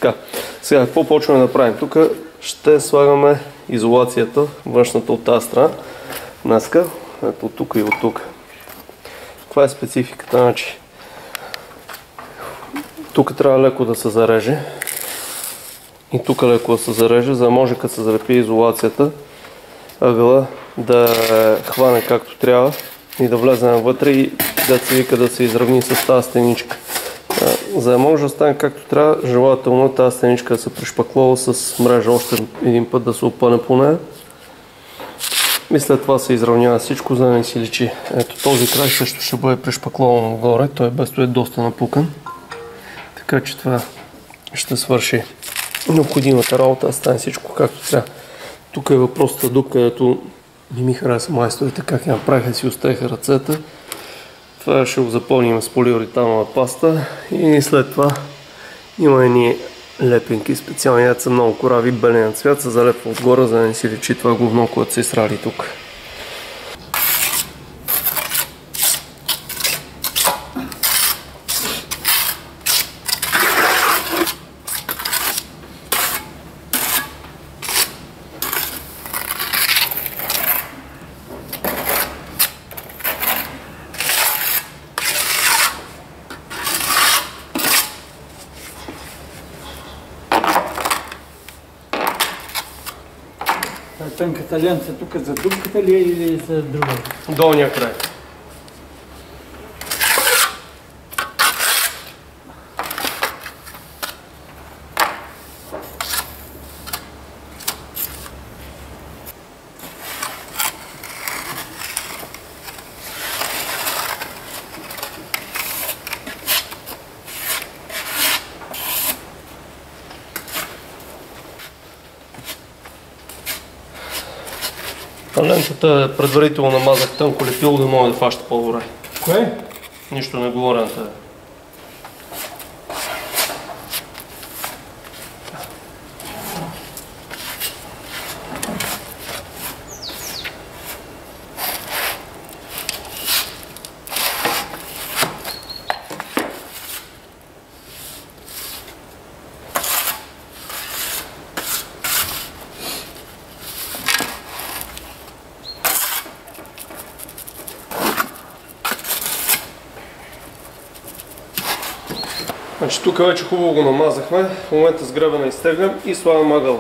Така, сега какво почваме да правим? Тук ще слагаме изолацията, външната от тази страна. Днеска, ето от тук и от тук. Каква е спецификата? Значи, тук трябва леко да се зареже. И тук леко да се зареже, за да може като се залепи изолацията, ъгъла да хване както трябва и да влезем вътре и да се вика да се изравни с тази стеничка. За да може да стане както трябва, желателно е тази стеничка да се пришпаклова с мрежа още един път да се опъне по нея. И след това се изравнява всичко, за да не си личи. Ето този край също ще бъде пришпаклован отгоре, той без това е доста напукан. Така че това ще свърши необходимата работа, да стане всичко както трябва. Тук е въпросът тук, където не ми хареса майсторите, как я направиха да си оставиха ръцете. Това ще го запълним с полиуретанова паста и след това има едни лепенки специални, са много корави, белен цвят, се залепва отгоре, за да не си личи това говно, което са изсрали тук. Тънката лента тук за дупката ли е или за друга? Долния край. Лентата предварително намазах тънко лепило, да мога да фаща по-добре. Кое? Нищо не говоря на тебе. Значи тук вече хубаво го намазахме, в момента с гребена изтеглям и слагам ъгъла.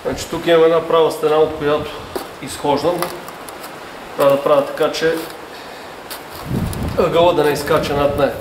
Значи тук имам една права стена, от която изхождам. Трябва да правя така, че ъгъла да не изкача над нея.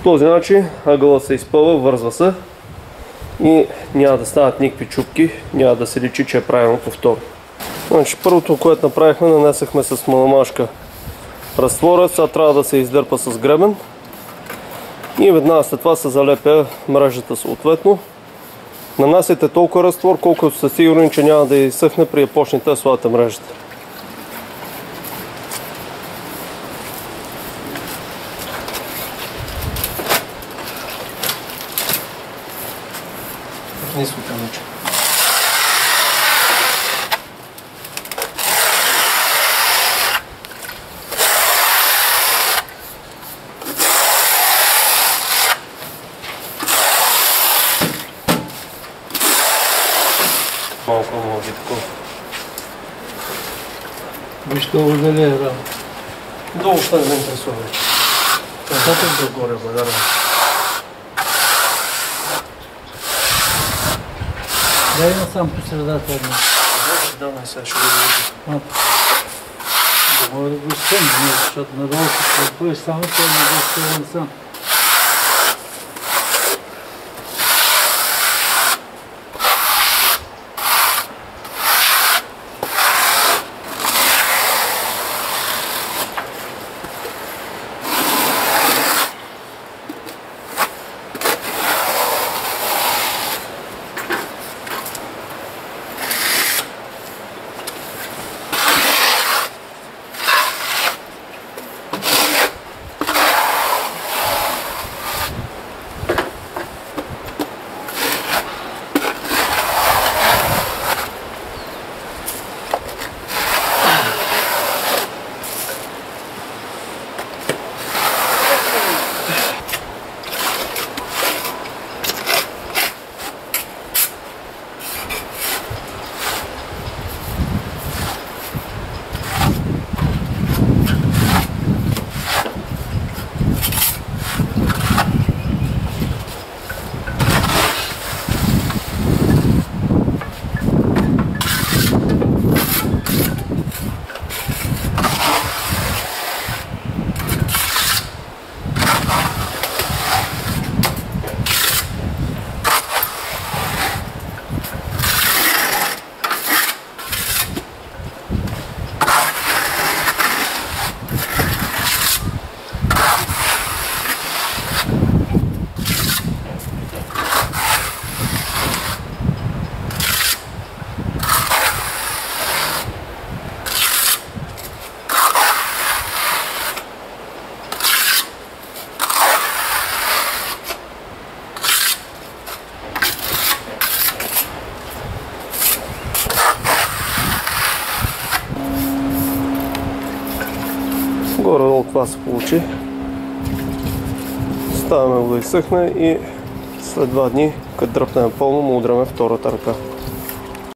този начин ъгълът се изпълва, вързва се и няма да стават никакви чупки, няма да се личи, че е правилно повторно. Значи, първото, което направихме, нанесахме с маламашка разтвора, сега трябва да се издърпа с гребен и веднага след това се залепя мрежата съответно. Нанасяйте толкова разтвор, колкото сте сигурни, че няма да изсъхне при да почнете да слагате мрежата. Ниско камъче. Малко може такова. Виж това дали е рано. Долу ще не ме интересува вече. Татък догоре, бъдара. Дай на сам по средата едно. Давай сега, ще го видим. Да мога да го изпълня, защото надолу ще бъдеш само, той не да се сам. Горе-долу това се получи. Ставаме го да изсъхне и след 2 дни, като дръпнем пълно, му удряме втората ръка.